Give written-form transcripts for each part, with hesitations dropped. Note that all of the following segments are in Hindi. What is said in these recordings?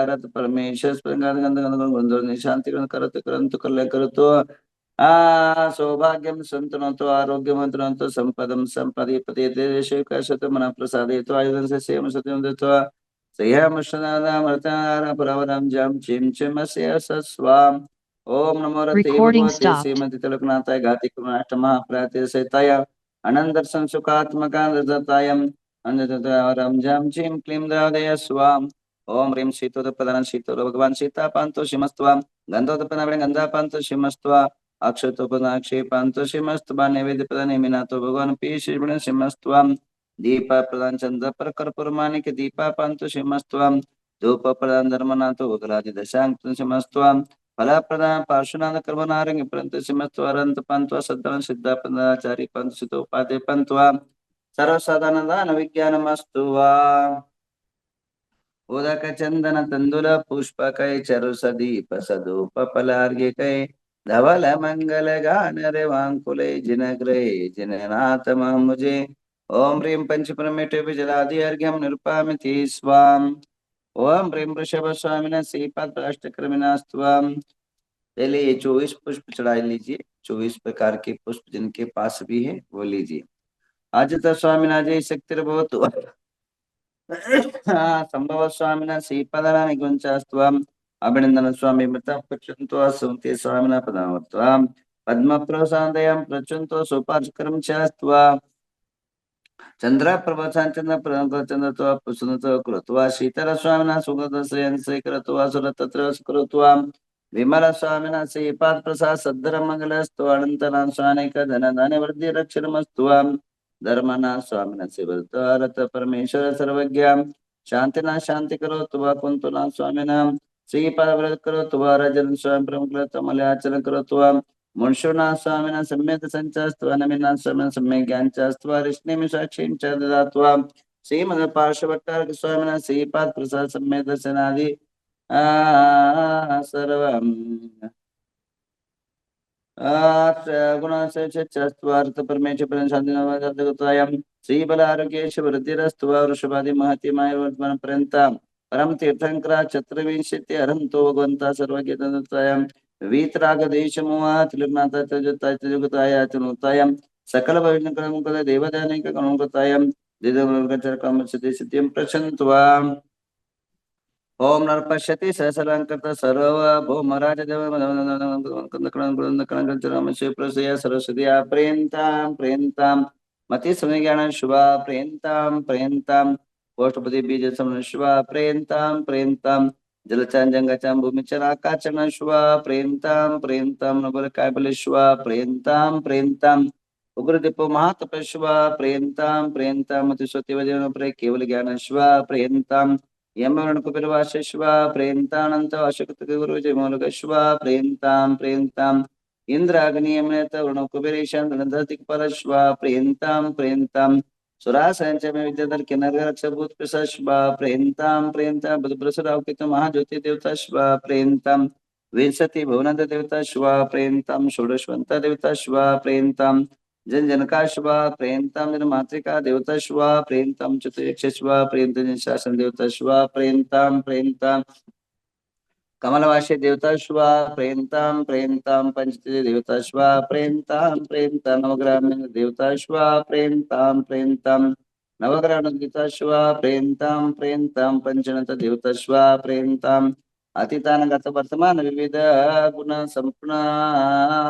रत परमेश्वर शांति करंतु कल्य करतो आ सौभाग्यम संतनोतो आरोग्यमंतनोतो संपदम संपदि पतिते कैशत मन प्रसादयतो आयुधं से सेम सत्यं दत्वा सह्यामृतनामृतार परवरं जम चिम चिमस्य सस्वाम ओम नमो रते Recording भगवते stopped. श्रीमती तिलकनाथाय घाति कुमाष्टमा प्राते सहिताय अनंदर्शन सुखात्मकांदताय अंजततारम जम चिम क्लीं द्रावदय स्वाम ओम ह्रीं शीतोदपदनं शीतोद भगवान सीतापांतो शिमस्त्वा गंधोदपदनं गंधापांतो शिमस्त्वा अक्षतोपदाक्षेपांतो शिमस्त्वा नैवेद्यपदनेमिनातो भगवान पीशिवण शिमस्त्वा दीपा प्रदान चंद्र पर कर्पूरमानिक दीपा पांतो शिमस्त्वम धूप प्रदान धर्मनाथो उग्रादि दशांक शिमस्त्वम फला प्रदान पार्श्वनाथ कर्मनारंग प्रंत शिमस्त्वरंत पंत्वा सद्दान सिद्धा पदाचारी पंत सुतोपादे पंत्वा सर्वसाधारण विज्ञानमस्तु वा उदक चंदन तंदुल पुष्पकै चरु सदीप सदूप फलार्घ्यकै धवल मंगल गान रे वांकुले जिनग्रे जिननाथ मुझे ओम ह्रीं पंचपरमेष्ठि जलादि अर्घ्यम निरुपामिति स्वाम ओम ह्रीं वृषभ स्वामिन श्रीपाद अष्टक्रमिनास्त्वम। पहले ये 24 पुष्प चढ़ा लीजिए, 24 प्रकार के पुष्प जिनके पास भी है वो लीजिए। आज तो स्वामी नाजय शक्ति बहुत संभव स्वामिना श्रीपदरानि गुंचास्त्वम अभिनंदन स्वामी मृत पक्षंतो सुमते स्वामिना पदामत्वम पद्म प्रसादयं प्रचंतो सुपार्श्वकरं चास्त्वा चंद्र प्रवचन चंद्र प्रचंद्र तो पुष्णत कृत्वा शीतल स्वामिना सुगत श्रेयं स्वीकृत्वा सुरतत्र कृत्वा विमल स्वामिना श्रीपाद प्रसाद सद्धर मंगलस्तु अनंतनां स्वानिक धन धन वृद्धि रक्षणमस्तुवाम धर्मना स्वामिना शिवरत परमेश्वर सर्वज्ञ शांतिना शांति करो तुवा कुंतुना स्वामिना श्रीपाद व्रत करो तुवा रजन स्वामी प्रमुख मलयाचरण करो तुवा मुंशुना स्वामिना सम्यक संचास्त्वा नमिना स्वामिना सम्यक ज्ञानचास्त्वा ऋष्णिमि साक्षीं च ददात्वा श्रीमद पार्श्वभट्टारक स्वामिना श्रीपाद प्रसाद सम्यक दर्शनादि सर्वं गुणाश्च परमेश्वर शांतिनाम श्रीबल आरोग्येश वृद्धिरस्तु वृषभादि महति मायुर्वर्तमान पर्यंता परम तीर्थंकरा चतुर्विंशति अरहंतो भगवंता सर्वज्ञतायां वीतराग देश मोहा तिलकनाथ तजुताय तनुतायां सकल भविष्य देवदानिक कनुतायां दिदमचर काम सिद्धि सिद्धिं प्रचंत्वा ओम नरपश्यति सहस्रांकृत सर्व भौमराज देव सरस्वती प्रेन्तां प्रेन्तां मति ज्ञान शुभा प्रेन्तां प्रेन्तां कोष्ठपति बीज समन शुभा प्रेन्तां प्रेन्तां जलचान जंगाचां भूमिचर आकाचन शुभा प्रेन्तां प्रेन्तां नबल कायबल शुभा प्रेन्तां प्रेन्तां उग्रदीपो महातप शुभा प्रेन्तां प्रेन्तां मति सत्य वजन प्रे केवल ज्ञान शुभा प्रेन्तां यमरण कुपिर्वाशेश्वा प्रेन्तानंत अशक्त गुरु जमोलक श्वा प्रेन्तां प्रेन्तां इंद्राग्नियमनेत वर्ण कुबेरेशान धनधतिक परश्वा प्रेन्तां प्रेन्तां सुरासंच में विद्याधर किन्नर रक्षभूत प्रसश्वा प्रेन्तां प्रेन्तां बुधप्रसरावकित महाज्योति देवता श्वा प्रेन्तां विंशति भुवनद देवता श्वा प्रेन्तां षोडशवंत देवता श्वा प्रेन्तां जन जनका शुभा प्रेन्तां जन मातृका देवता शुभा प्रेन्तां चतुर्यक्ष शुभा प्रेन्तां जन शासन देवता शुभा प्रेन्तां प्रेन्तां कमलवासी देवता शुभा प्रेन्तां प्रेन्तां पंचती देवता शुभा प्रेन्तां प्रेन्तां नवग्रह देवता शुभा प्रेन्तां प्रेन्तां नवग्रह देवता शुभा प्रेन्तां प्रेन्तां पंचनत देवता शुभा प्रेन्तां अतीतानगत वर्तमान विविध गुण संपूर्ण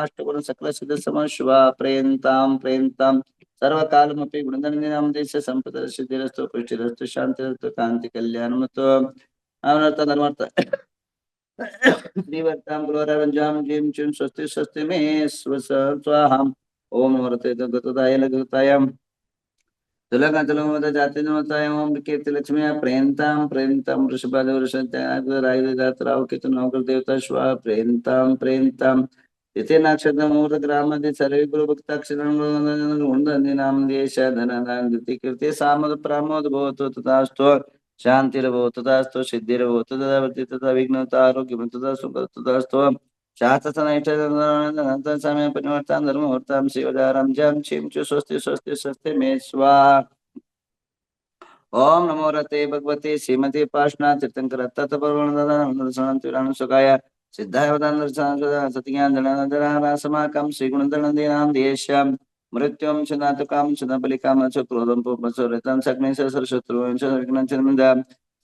अष्टगुण सकल सिद्ध समश्वा प्रेन्तां प्रेन्तां सर्वकालमपि गुणधर्मिनां देश संपद सिद्धिरस्तु पुष्टिरस्तु शांतिरस्तु कांति कल्याणमतो अमृत धर्मर्थ श्रीवर्तां गुरुवरवंजां जीं चुं स्वस्ति स्वस्ति मे स्वाहां ओम नमोते गतदाय लगतायं तुलगतुलमद जाति नमतायं ओम कीर्ति लक्ष्मी प्रेन्तां प्रेन्तां वृषभाद वृषराव केतु नवग्रह देवता श्वा प्रेन्तां प्रेन्तां इति नक्षत्र मुहूर्त ग्रामदि सर्वे गुरु भक्ताक्षरं गुणधनिनाम देश धनदान गति कीर्ति सामद प्रमोद भवतु तथास्तु शांतिर्भवतु तथास्तु सिद्धिर्भवतु तथा वृत्ति तथा विघ्नता आरोग्यं तथा सुखं तथास्तु शास्त्रसनैष्ठितं समय परिवर्तन धर्मवर्तां शिवदारं जं छिं चु स्वस्ति स्वस्ति स्वस्ति मे स्वाहा ओम नमो रते भगवते श्रीमती पार्श्वनाथ तीर्थंकर तत्पर्वणदर्शनाय सिद्धाय वदनदर्शनाय सत्यज्ञान समाकं श्रीगुणधनदीनां देश्याम मृत्युम चनातुकाम चनबलिकाम च क्रोधम पुपसोरितं सग्ने च सरशत्रुं च विघ्नं च निन्दां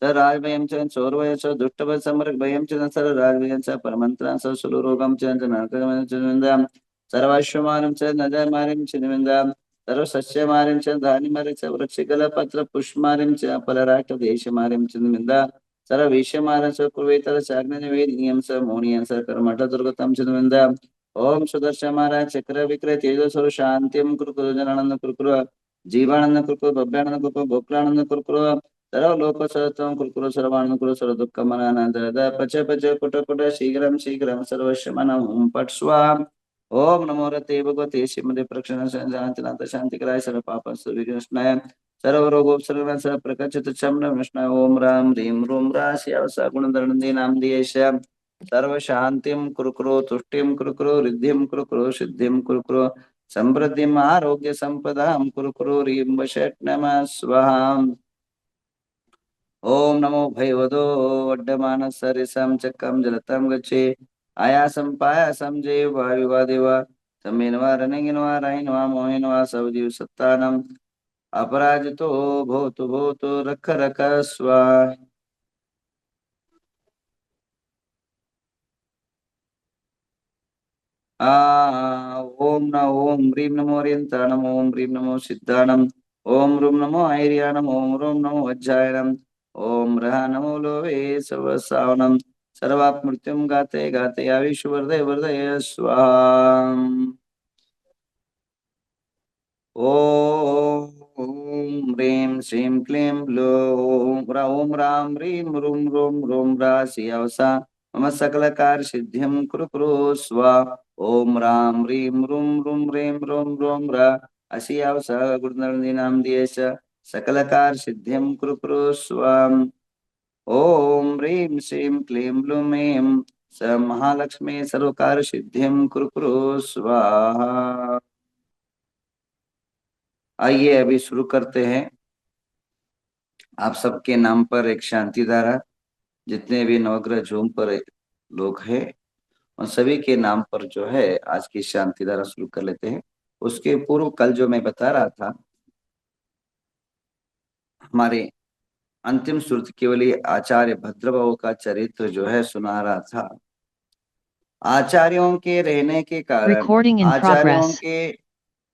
स राजभयं च चोरभयं च दुष्टभयं समरभयं च सर राजभयं च परमन्त्रं च सुलरोगं च नरकं च निन्दां सर्वश्वमानं च नजमानं च निन्दां सर्वसस्यमार्यं च धान्यमार्यं च वृक्षकलपत्र पुष्पमार्यं च फलराष्ट्रदेशमार्यं च निन्दा सर्वविषयमार्यं च कुर्वेतर चाग्नवेदनीयं च मौनीयं च कर्मठदुर्गतं च निन्दा ओम सुदर्शनमारा चक्र विक्रय तेजस्वर शांतिम कुरकुर जनानंद कुरकुर जीवानंद कुरकुर भव्यानंद कुरकुर भोक्तानंद कुरकुर सर्व लोक सतम कुरकुर सर्वानंद कुरकुर सर्व दुःख मनानंद पच पच कुट कुट शीघ्रम शीघ्रम सर्वस्वमनं पट स्वाहा ओम नमो रते भगवते श्रीमते प्रक्षण शांतिनाथ शांतिकराय सर्व पाप विष्णाय सर्व रोगोपसर्ग सर्व प्रकचित शमन विष्णाय ओम राम ह्रीं रूम राशियावसा गुणधरणदे नाम दियेश सर्व शांतिम कुरुकुरु तुष्टिम कुरुकुरु रिद्धिम कुरुकुरु सिद्धिम कुरुकुरु समृद्धिम आरोग्य संपदाम कुरुकुरु ह्रीं वषट् नमः स्वाहा ओम नमो भगवतो वड्डमानस सरिसं चक्रं जलतं गच्छे आयासं पायासं जय वायुवादेव तमेनवा रणेगिनवा रायिनवा मोहिनवा सवजीव सत्तानम अपराजितो भूतु भूतु रख रख स्वाहा ओम न ओम ह्रीं नमो ओरियंताणम ओम ह्रीं नमो सिद्धाणम ओम रूम नमो आयर्याणम ओम रूम नमो वज्रायणम ओम रहा नमो लोवे सवसावनम सर्वाप मृत्युम गाते गाते आविषु वर्धय वर्धय स्वाहा ओम ह्रीं श्रीं क्लीं ओम राम ह्रीं रूम रूम रूम रा सियावसा मम सकल कार्य सिद्धिं कुरु कुरु स्वा ओम राम ह्रीं रूम रूम ह्रीं रूम रूम रा असियावसा गुरुनंदिनां दियेश सकल कार्य सिद्धिं कुरु कुरु स्वाम ओम ह्रीं श्रीं क्लीं ब्लूं ऐं स महालक्ष्मी सर्वकार सिद्धिं कुरु कुरु स्वाहा। आइए अभी शुरू करते हैं। आप सबके नाम पर एक शांति धारा, जितने भी नवग्रह जूम पर लोग हैं उन सभी के नाम पर जो है आज की शांति धारा शुरू कर लेते हैं। उसके पूर्व कल जो मैं बता रहा था, हमारे अंतिम श्रुति केवली आचार्य भद्रभाव का चरित्र जो है सुना रहा था। आचार्यों के रहने के कारण, आचार्यों के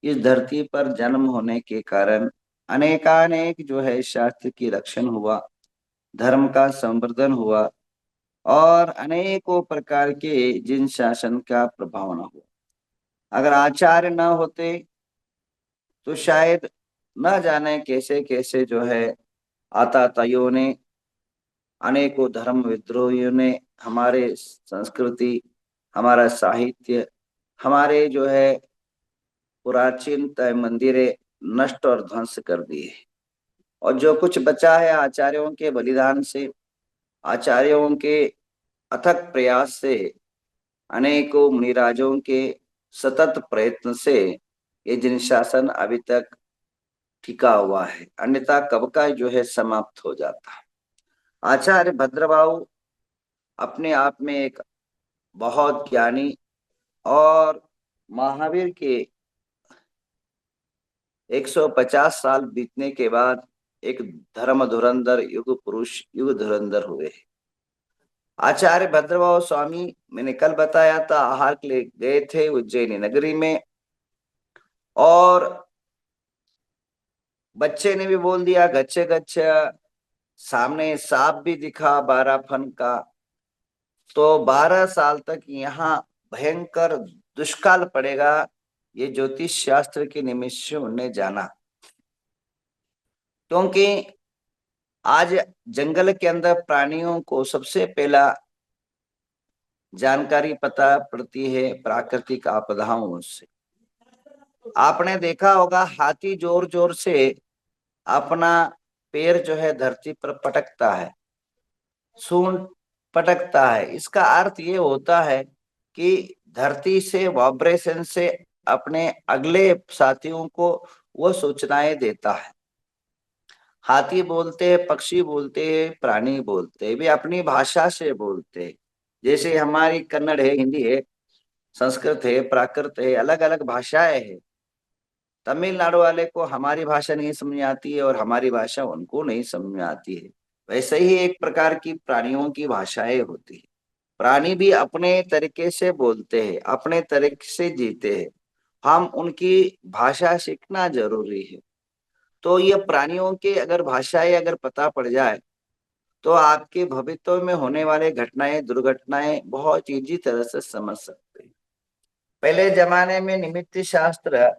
इस धरती पर जन्म होने के कारण अनेकानेक जो है शास्त्र की रक्षण हुआ, धर्म का संवर्धन हुआ और अनेकों प्रकार के जिन शासन का प्रभाव न हुआ। अगर आचार्य न होते तो शायद न जाने कैसे कैसे जो है आताताइयों ने, अनेकों धर्म विद्रोहियों ने हमारे संस्कृति, हमारा साहित्य, हमारे जो है प्राचीन मंदिरें नष्ट और ध्वंस कर दिए। और जो कुछ बचा है आचार्यों के बलिदान से, आचार्यों के अथक प्रयास से, अनेकों मुनिराजों के सतत प्रयत्न से ये जिन शासन अभी तक टिका हुआ है, अन्यथा कब का जो है समाप्त हो जाता। आचार्य भद्रबाहु अपने आप में एक बहुत ज्ञानी और महावीर के 150 साल बीतने के बाद एक धर्म धुरंधर युग पुरुष, युग धुरंधर हुए। आचार्य भद्रबाहु स्वामी, मैंने कल बताया था, आहार के लिए गए थे उज्जैनी नगरी में और बच्चे ने भी बोल दिया गच्छे गच्छे, सामने सांप भी दिखा 12 फन का। तो 12 साल तक यहाँ भयंकर दुष्काल पड़ेगा, ये ज्योतिष शास्त्र के निमित्त से उन्हें जाना। क्योंकि आज जंगल के अंदर प्राणियों को सबसे पहला जानकारी पता पड़ती है प्राकृतिक आपदाओं से। आपने देखा होगा हाथी जोर जोर से अपना पैर जो है धरती पर पटकता है, सूंड पटकता है। इसका अर्थ ये होता है कि धरती से वाइब्रेशन से अपने अगले साथियों को वो सूचनाएं देता है। हाथी बोलते हैं, पक्षी बोलते हैं, प्राणी बोलते हैं, वे अपनी भाषा से बोलते हैं। जैसे हमारी कन्नड़ है, हिंदी है, संस्कृत है, प्राकृत है, अलग अलग भाषाएं हैं। तमिलनाडु वाले को हमारी भाषा नहीं समझ में आती है और हमारी भाषा उनको नहीं समझ में आती है। वैसे ही एक प्रकार की प्राणियों की भाषाएं होती है। प्राणी भी अपने तरीके से बोलते हैं, अपने तरीके से जीते हैं। हम उनकी भाषा सीखना जरूरी है। तो ये प्राणियों के अगर भाषाएं अगर पता पड़ जाए तो आपके भविष्य में होने वाले घटनाएं, दुर्घटनाएं बहुत इजी तरह से समझ सकते हैं। पहले जमाने में निमित्त शास्त्र,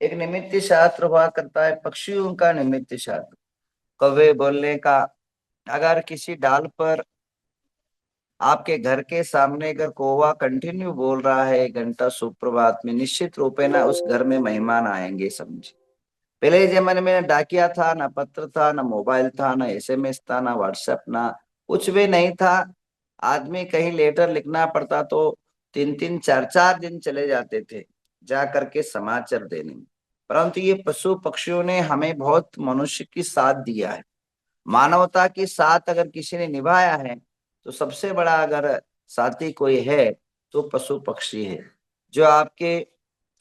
एक निमित्त शास्त्र हुआ करता है, पक्षियों का निमित्त शास्त्र, कौवे बोलने का। अगर किसी डाल पर आपके घर के सामने अगर कौवा कंटिन्यू बोल रहा है 1 घंटा सुप्रभात में, निश्चित रूप है ना उस घर में मेहमान आएंगे, समझे। पहले जमाने में ना डाकिया था, ना पत्र था, ना मोबाइल था, ना एसएमएस था, ना व्हाट्सएप, ना कुछ भी नहीं था। आदमी कहीं लेटर लिखना पड़ता तो 3 3 4 4 दिन चले जाते थे जा करके समाचार देने में। परंतु ये पशु पक्षियों ने हमें बहुत मनुष्य की साथ दिया है। मानवता की साथ अगर किसी ने निभाया है तो सबसे बड़ा अगर साथी कोई है तो पशु पक्षी है, जो आपके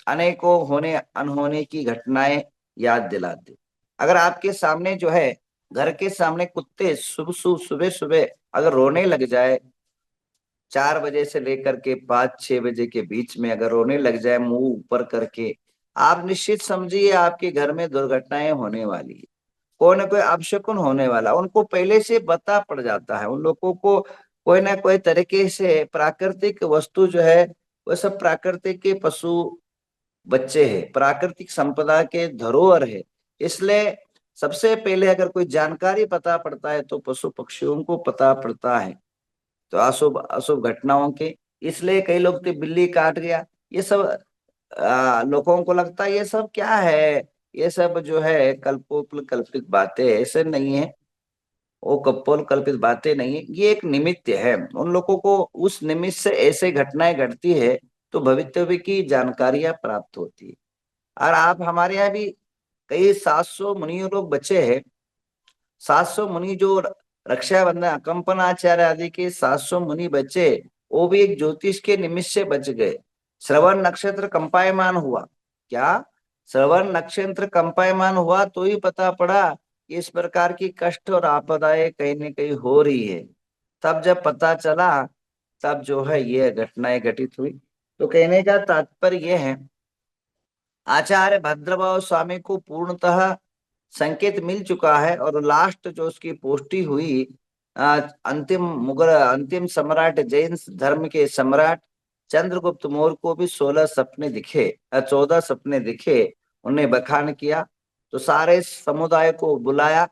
अनेकों होने अनहोने की घटनाएं याद दिलाते। अगर आपके सामने जो है, घर के सामने कुत्ते सुबह सुबह अगर रोने लग जाए, 4 बजे से लेकर के 5 6 बजे के बीच में अगर रोने लग जाए मुंह ऊपर करके, आप निश्चित समझिए आपके घर में दुर्घटनाएं होने वाली है। कोई ना कोई अपशकुन होने वाला, उनको पहले से बता पड़ जाता है। उन लोगों को कोई ना कोई तरीके से प्राकृतिक वस्तु जो है, वो सब प्राकृतिक के पशु बच्चे हैं, प्राकृतिक संपदा के धरोहर है। इसलिए सबसे पहले अगर कोई जानकारी पता पड़ता है तो पशु पक्षियों को पता पड़ता है, तो अशुभ अशुभ घटनाओं के। इसलिए कई लोग तो बिल्ली काट गया, ये सब लोगों को लगता है ये सब क्या है, ये सब जो है कल्पोल कल्पित बातें, ऐसे नहीं है। वो कपोल कल्पित बातें नहीं है, ये एक निमित्त है। उन लोगों को उस निमित्त से ऐसे घटनाएं घटती है तो भविष्य की जानकारियां प्राप्त होती है। और आप हमारे यहाँ भी कई 700 मुनि लोग बचे हैं। 700 मुनि जो रक्षाबंधन कंपनाचार्य आदि के 700 मुनि बचे, वो भी एक ज्योतिष के निमित्त से बच गए। श्रवण नक्षत्र कंपायमान हुआ, क्या श्रवण नक्षत्र कंपायमान हुआ तो ही पता पड़ा कि इस प्रकार की कष्ट और आपदाएं कहीं न कहीं हो रही है। तब जब पता चला, तब जो है ये घटनाएं घटित हुई। तो कहने का तात्पर्य यह है, आचार्य भद्रभाव स्वामी को पूर्णतः संकेत मिल चुका है और लास्ट जो उसकी पुष्टि हुई, अंतिम मुगल अंतिम सम्राट, जैन धर्म के सम्राट चंद्रगुप्त मौर्य को भी 16 सपने दिखे, 14 सपने दिखे। उन्हें बखान किया तो सारे समुदाय को बुलाया,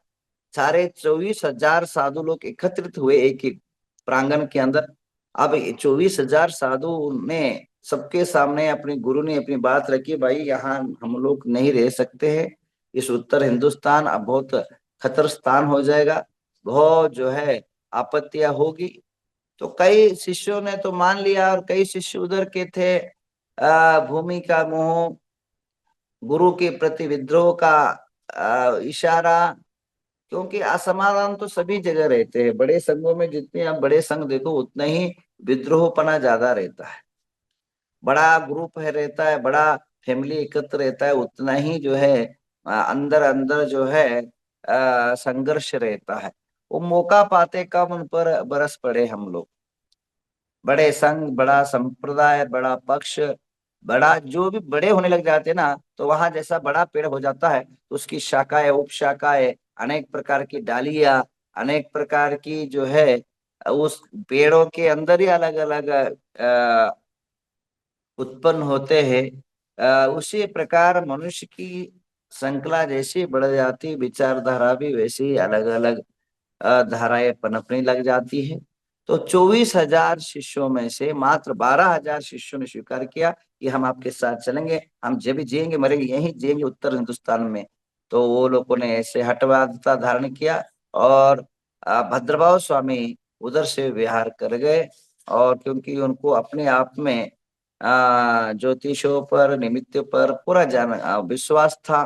सारे 24,000 साधु लोग एकत्रित हुए एक एक प्रांगण के अंदर। अब 24,000 साधु ने सबके सामने अपने गुरु ने अपनी बात रखी, भाई यहाँ हम लोग नहीं रह सकते हैं, इस उत्तर हिंदुस्तान अब बहुत खतर स्थान हो जाएगा, बहुत जो है आपत्तियां होगी। तो कई शिष्यों ने तो मान लिया और कई शिष्य उधर के थे, भूमि का मोह, गुरु के प्रति विद्रोह का इशारा। क्योंकि असमाधान तो सभी जगह रहते हैं, बड़े संघों में जितने आप बड़े संघ देखो उतना ही विद्रोहपना ज्यादा रहता है। बड़ा ग्रुप है रहता है, बड़ा फैमिली एकत्र रहता है, उतना ही जो है अंदर अंदर जो है संघर्ष रहता है। वो मौका पाते कब उन पर बरस पड़े हम लोग। बड़े संघ, बड़ा संप्रदाय, बड़ा पक्ष, बड़ा जो भी बड़े होने लग जाते हैं ना, तो वहां जैसा बड़ा पेड़ हो जाता है तो उसकी शाखाएं, उपशाखाएं, अनेक प्रकार की डालियां, अनेक प्रकार की जो है उस पेड़ों के अंदर ही अलग अलग उत्पन्न होते हैं। उसी प्रकार मनुष्य की श्रृंखला जैसी बढ़ जाती, विचारधारा भी वैसी अलग अलग धाराएं पनपने लग जाती है। तो 24,000 शिष्यों में से मात्र 12,000 शिष्यों ने स्वीकार किया कि हम आपके साथ चलेंगे, हम जब भी जिएंगे मरेंगे यहीं जिएंगे उत्तर हिंदुस्तान में। तो वो लोगों ने ऐसे हठवादता धारण किया और भद्रभाव स्वामी उधर से विहार कर गए। और क्योंकि उनको अपने आप में ज्योतिषों पर, निमित्त पर पूरा जान विश्वास था,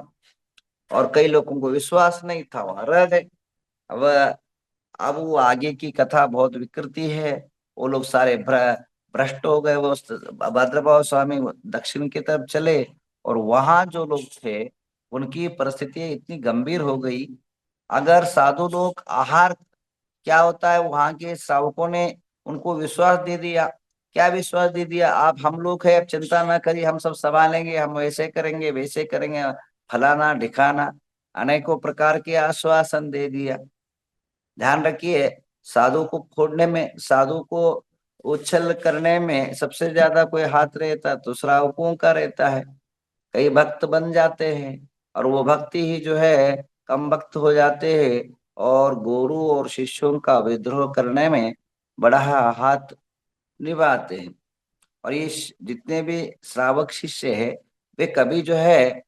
और कई लोगों को विश्वास नहीं था, वहां रह गए। अब अब वो आगे की कथा बहुत विकृति है। वो लोग सारे भ्रष्ट हो गए। वो भद्रभाव स्वामी दक्षिण की तरफ चले, और वहां जो लोग थे उनकी परिस्थिति इतनी गंभीर हो गई। अगर साधु लोग आहार, क्या होता है, वहां के श्रावकों ने उनको विश्वास दे दिया। क्या विश्वास दे दिया? आप हम लोग है, अब चिंता ना करिए, हम सब संभालेंगे, हम वैसे करेंगे वैसे करेंगे, फलाना ढिकाना, अनेकों प्रकार के आश्वासन दे दिया। ध्यान रखिए, साधु को खोड़ने में, साधु को उच्छल करने में सबसे ज्यादा कोई हाथ रहता तो श्रावकों का रहता है। कई भक्त बन जाते हैं, और वो भक्ति ही जो है कम भक्त हो जाते हैं, और गुरु और शिष्यों का विद्रोह करने में बड़ा हाथ निभाते हैं। और ये जितने भी श्रावक शिष्य है, वे कभी जो है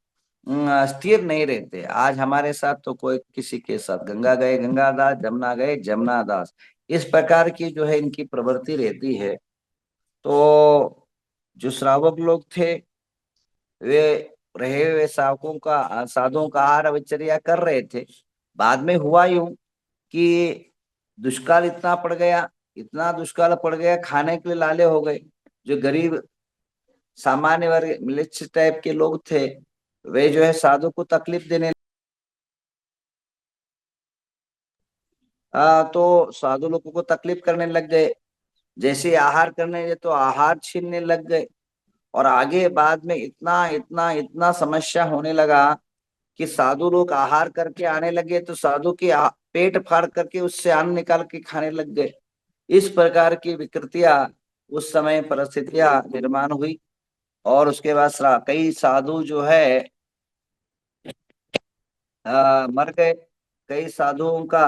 स्थिर नहीं रहते। आज हमारे साथ तो कोई किसी के साथ, गंगा गए गंगादास, जमुना गए जमुनादास, इस प्रकार की जो है इनकी प्रवृत्ति रहती है। तो जो श्रावक लोग थे, वे रहे हुए साधुओं का, साधुओं का आहार विचर्या कर रहे थे। बाद में हुआ यूं कि दुष्काल इतना पड़ गया, इतना दुष्काल पड़ गया, खाने के लिए लाले हो गए। जो गरीब सामान्य वर्ग मिलिट्स टाइप के लोग थे, वे जो है साधु को तकलीफ देने, तो साधु लोगों को तकलीफ करने लग गए। जैसे आहार करने गए तो आहार छीनने लग गए। और आगे बाद में इतना इतना इतना समस्या होने लगा कि साधु लोग आहार करके आने लगे तो साधु के पेट फाड़ करके उससे अन्न निकाल के खाने लग गए। इस प्रकार की विकृतियां उस समय परिस्थितियां निर्माण हुई। और उसके बाद कई साधु जो है मर गए। कई साधुओं का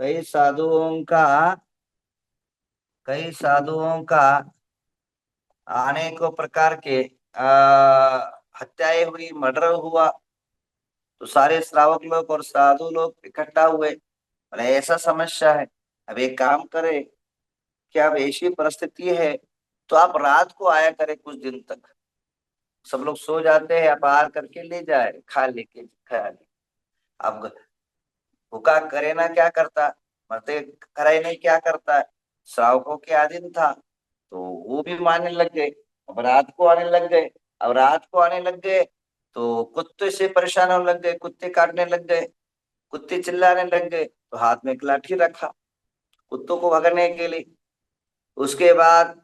कई साधुओं का कई साधुओं का अनेकों प्रकार के हत्याएं हुई, मर्डर हुआ। तो सारे श्रावक लोग और साधु लोग इकट्ठा हुए, और ऐसा समस्या है। अब एक काम करें, कि अब ऐसी परिस्थिति है तो आप रात को आया करें कुछ दिन तक। सब लोग सो जाते हैं, आप आहार करके ले जाए, खा ले। अब भूखा करे ना क्या करता, मरते करे नहीं क्या करता, श्रावकों के अधीन था। तो वो भी मारने लग गए। अब रात को आने लग गए। अब रात को आने लग गए तो कुत्ते से परेशान होने लग गए, कुत्ते काटने लग गए, कुत्ते चिल्लाने लग गए। तो हाथ में एक लाठी रखा कुत्तों को भगाने के लिए। उसके बाद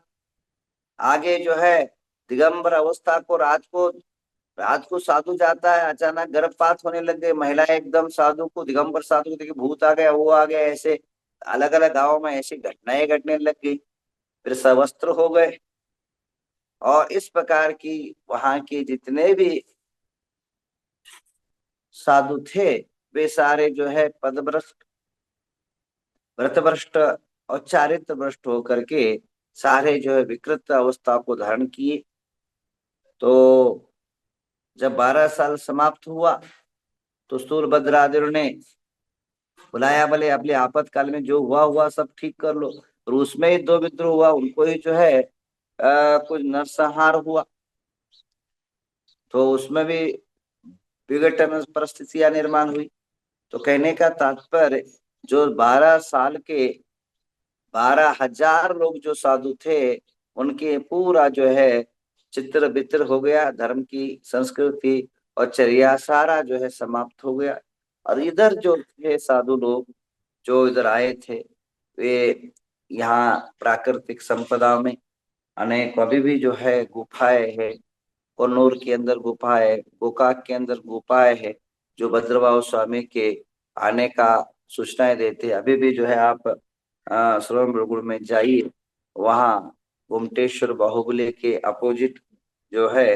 आगे जो है दिगंबर अवस्था को, रात को साधु जाता है, अचानक गर्भपात होने लग गए। महिला एकदम साधु को, दिगंबर साधु को देखिए, भूत आ गया, वो आ गया, ऐसे अलग अलग गांवों में ऐसी घटनाएं घटने लग गई। फिर सवस्त्र हो गए। और इस प्रकार की वहां के जितने भी साधु थे, वे सारे जो है पदभ्रष्ट, व्रतभ्रष्ट और चारित्र भ्रष्ट होकर के सारे जो है विकृत अवस्था को धारण किए। तो जब 12 साल समाप्त हुआ तो सूरभद्र आदि ने बुलाया, बोले अपने आपातकाल में जो हुआ हुआ सब ठीक कर लो। और उसमें ही दो विद्रोह हुआ, उनको ही जो है कुछ नरसंहार हुआ। तो उसमें भी विघटन परिस्थितियां निर्माण हुई। तो कहने का तात्पर्य, जो 12 साल के 12,000 लोग जो साधु थे, उनके पूरा जो है चित्र बित्र हो गया, धर्म की संस्कृति और चर्या सारा जो है समाप्त हो गया। और इधर जो थे साधु लोग जो इधर आए थे, वे यहाँ प्राकृतिक संपदा में अनेक अभी भी जो है गुफाएं है। कन्नौर के अंदर गुफा है, गोकाक के अंदर गुफाएं है, जो भद्रभाव स्वामी के आने का सूचनाएं देते हैं। अभी भी जो है आप श्रवण बेलगुड़ में जाइए, वहाँ गोमटेश्वर बाहुबली के अपोजिट जो है